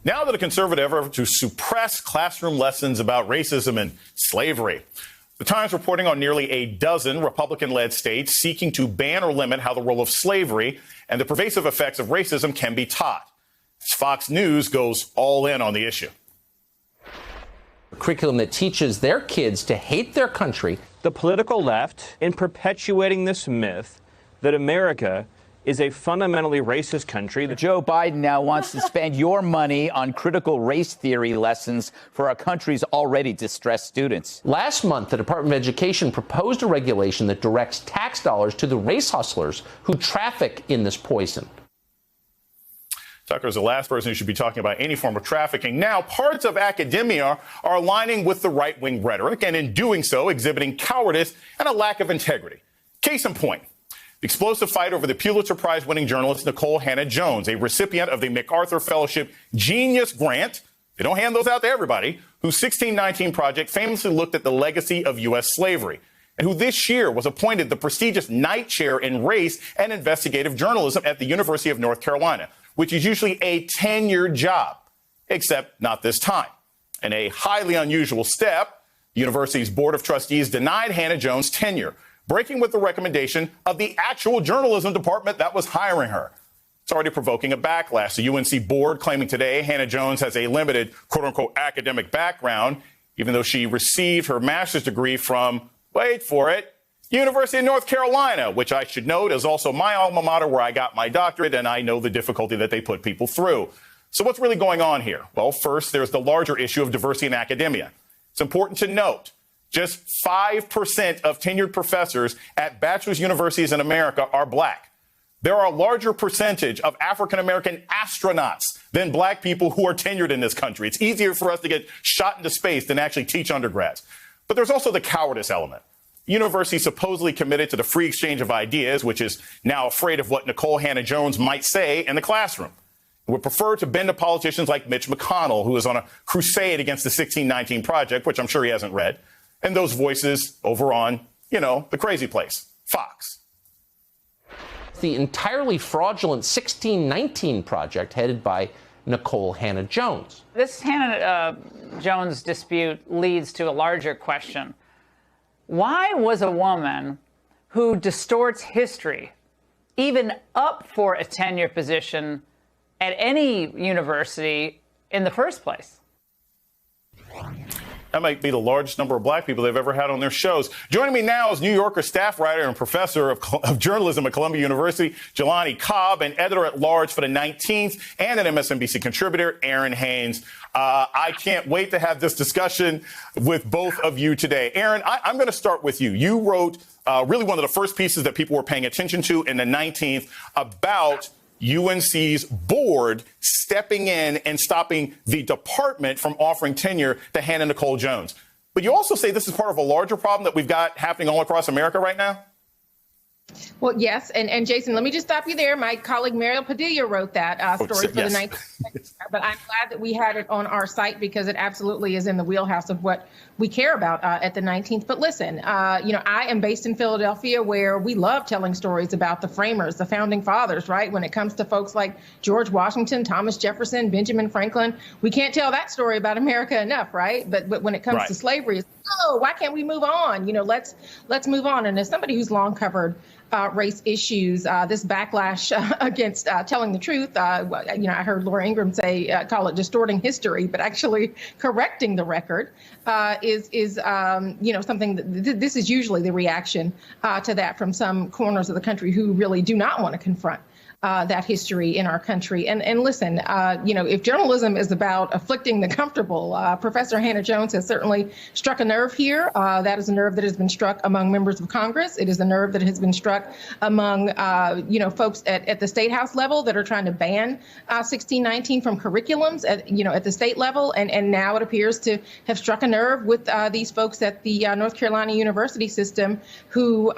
Now that a conservative effort to suppress classroom lessons about racism and slavery. The Times reporting on nearly a dozen Republican-led states seeking to ban or limit how the role of slavery and the pervasive effects of racism can be taught. Fox News goes all in on the issue. A curriculum that teaches their kids to hate their country. The political left, in perpetuating this myth that America is a fundamentally racist country. Joe Biden now wants to spend your money on critical race theory lessons for our country's already distressed students. Last month, the Department of Education proposed a regulation that directs tax dollars to the race hustlers who traffic in this poison. Tucker is the last person who should be talking about any form of trafficking. Now, parts of academia are aligning with the right-wing rhetoric, and in doing so, exhibiting cowardice and a lack of integrity. Case in point, the explosive fight over the Pulitzer Prize-winning journalist Nikole Hannah-Jones, a recipient of the MacArthur Fellowship Genius Grant. They don't hand those out to everybody, whose 1619 Project famously looked at the legacy of U.S. slavery, and who this year was appointed the prestigious Knight Chair in Race and Investigative Journalism at the University of North Carolina, which is usually a tenured job, except not this time. In a highly unusual step, the university's Board of Trustees denied Hannah-Jones tenure, breaking with the recommendation of the actual journalism department that was hiring her. It's already provoking a backlash. The UNC board claiming today Hannah-Jones has a limited, quote-unquote, academic background, even though she received her master's degree from, wait for it, University of North Carolina, which I should note is also my alma mater where I got my doctorate, and I know the difficulty that they put people through. So what's really going on here? Well, first, there's the larger issue of diversity in academia. It's important to note just 5% of tenured professors at bachelor's universities in America are black. There are a larger percentage of African-American astronauts than black people who are tenured in this country. It's easier for us to get shot into space than actually teach undergrads. But there's also the cowardice element. University supposedly committed to the free exchange of ideas, which is now afraid of what Nikole Hannah-Jones might say in the classroom. It would prefer to bend to politicians like Mitch McConnell, who is on a crusade against the 1619 Project, which I'm sure he hasn't read, and those voices over on, the crazy place, Fox. The entirely fraudulent 1619 Project headed by Nikole Hannah-Jones. This Hannah-Jones dispute leads to a larger question. Why was a woman who distorts history even up for a tenure position at any university in the first place? That might be the largest number of black people they've ever had on their shows. Joining me now is New Yorker staff writer and professor of journalism at Columbia University, Jelani Cobb, and editor-at-large for the 19th and an MSNBC contributor, Aaron Haynes. I can't wait to have this discussion with both of you today. Aaron, I'm going to start with you. You wrote really one of the first pieces that people were paying attention to in the 19th about UNC's board stepping in and stopping the department from offering tenure to Hannah Nicole Jones. But you also say this is part of a larger problem that we've got happening all across America right now? Well, yes. And Jason, let me just stop you there. My colleague Mariel Padilla wrote that story for the 19th. But I'm glad that we had it on our site because it absolutely is in the wheelhouse of what we care about at the 19th. But listen, I am based in Philadelphia, where we love telling stories about the framers, the founding fathers, right? When it comes to folks like George Washington, Thomas Jefferson, Benjamin Franklin, we can't tell that story about America enough, right? But when it comes to slavery, it's, why can't we move on? Let's move on. And as somebody who's long covered race issues, this backlash against telling the truth. I heard Laura Ingraham say, call it distorting history, but actually correcting the record is something that this is usually the reaction to that from some corners of the country who really do not want to confront that history in our country. And listen, if journalism is about afflicting the comfortable, Professor Hannah-Jones has certainly struck a nerve here. That is a nerve that has been struck among members of Congress. It is a nerve that has been struck among, folks at the state house level that are trying to ban 1619 from curriculums at the state level. And now it appears to have struck a nerve with these folks at the North Carolina University system who,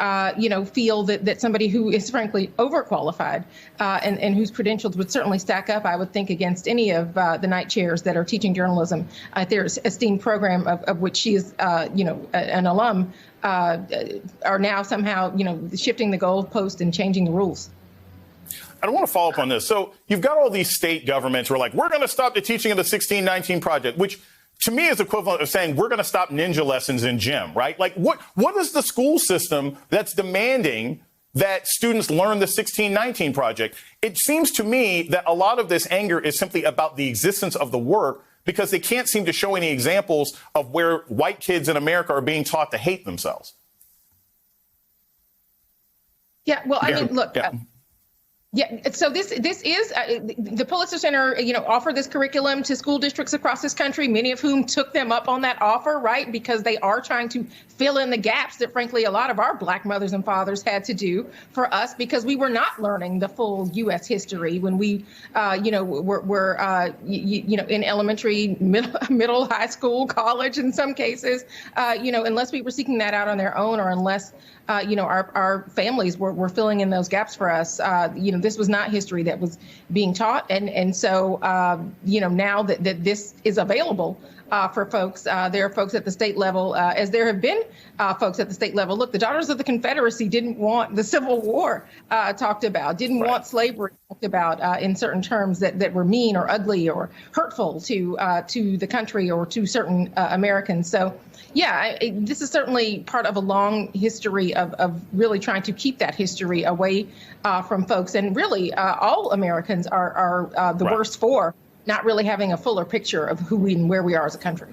feel that somebody who is frankly overqualified and whose credentials would certainly stack up, I would think, against any of the Knight chairs that are teaching journalism at their esteemed program of which she is, an alum, are now somehow, shifting the goalpost and changing the rules. I want to follow up on this. So you've got all these state governments who are like, we're going to stop the teaching of the 1619 Project, which to me is equivalent of saying we're going to stop ninja lessons in gym, right? Like what is the school system that's demanding that students learn the 1619 Project? It seems to me that a lot of this anger is simply about the existence of the work because they can't seem to show any examples of where white kids in America are being taught to hate themselves. Yeah, well, I mean, look. Yeah, so this is the Pulitzer Center, offered this curriculum to school districts across this country, many of whom took them up on that offer, right? Because they are trying to fill in the gaps that, frankly, a lot of our Black mothers and fathers had to do for us because we were not learning the full U.S. history when we, were in elementary, middle, high school, college in some cases, unless we were seeking that out on their own or unless our families were filling in those gaps for us. This was not history that was being taught. And so, now that this is available for folks, there are folks at the state level, as there have been folks at the state level. Look, the Daughters of the Confederacy didn't want the Civil War talked about, didn't want slavery talked about in certain terms that were mean or ugly or hurtful to the country or to certain Americans. So, yeah, this is certainly part of a long history of really trying to keep that history away from folks. And really, all Americans are the worst for not really having a fuller picture of who and where we are as a country.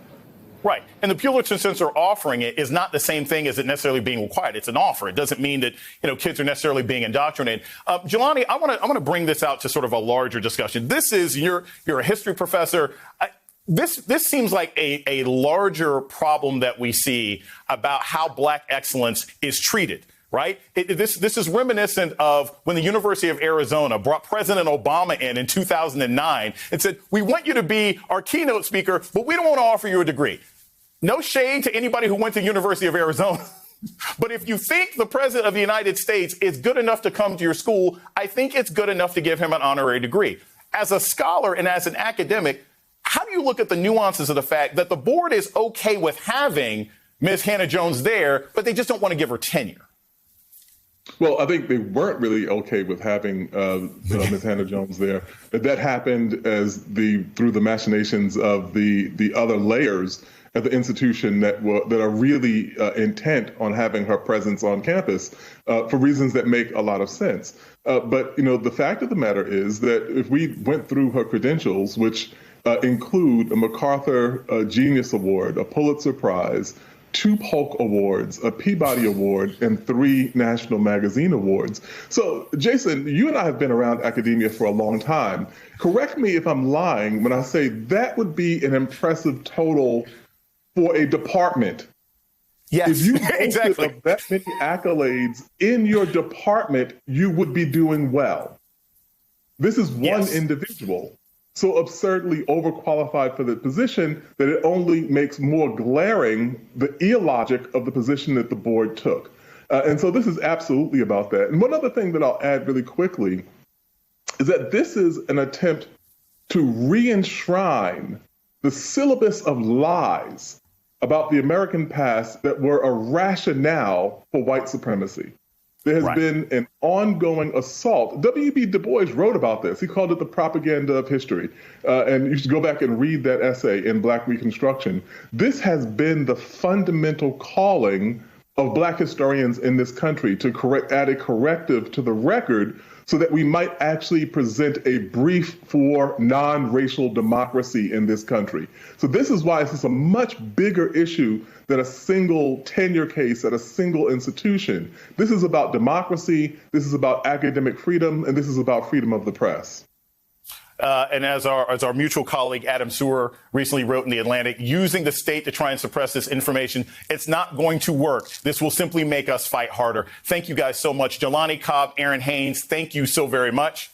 Right. And the Pulitzer Center offering it is not the same thing as it necessarily being required. It's an offer. It doesn't mean that, kids are necessarily being indoctrinated. Jelani, I want to bring this out to sort of a larger discussion. This is you're a history professor. This seems like a larger problem that we see about how Black excellence is treated. Right. This is reminiscent of when the University of Arizona brought President Obama in 2009 and said, we want you to be our keynote speaker, but we don't want to offer you a degree. No shade to anybody who went to the University of Arizona. But if you think the president of the United States is good enough to come to your school, I think it's good enough to give him an honorary degree. As a scholar and as an academic, how do you look at the nuances of the fact that the board is OK with having Ms. Hannah Jones there, but they just don't want to give her tenure? Well, I think they weren't really OK with having Ms. Hannah Jones there. That happened through the machinations of the other layers at the institution that are really intent on having her presence on campus for reasons that make a lot of sense. But, the fact of the matter is that if we went through her credentials, which include a MacArthur Genius Award, a Pulitzer Prize, 2 Polk Awards, a Peabody Award, and 3 National Magazine Awards. So, Jason, you and I have been around academia for a long time. Correct me if I'm lying when I say that would be an impressive total for a department. Yes, if you exactly. That many accolades in your department, you would be doing well. This is one individual. So absurdly overqualified for the position that it only makes more glaring the illogic of the position that the board took. And so this is absolutely about that. And one other thing that I'll add really quickly is that this is an attempt to re-enshrine the syllabus of lies about the American past that were a rationale for white supremacy. There has been an ongoing assault. W.B. Du Bois wrote about this. He called it the propaganda of history. And you should go back and read that essay in Black Reconstruction. This has been the fundamental calling of Black historians in this country to add a corrective to the record so that we might actually present a brief for non-racial democracy in this country. So this is why this is a much bigger issue than a single tenure case at a single institution. This is about democracy, this is about academic freedom, and this is about freedom of the press. And as our mutual colleague Adam Sewer recently wrote in The Atlantic, using the state to try and suppress this information, it's not going to work. This will simply make us fight harder. Thank you guys so much. Jelani Cobb, Aaron Haynes, thank you so very much.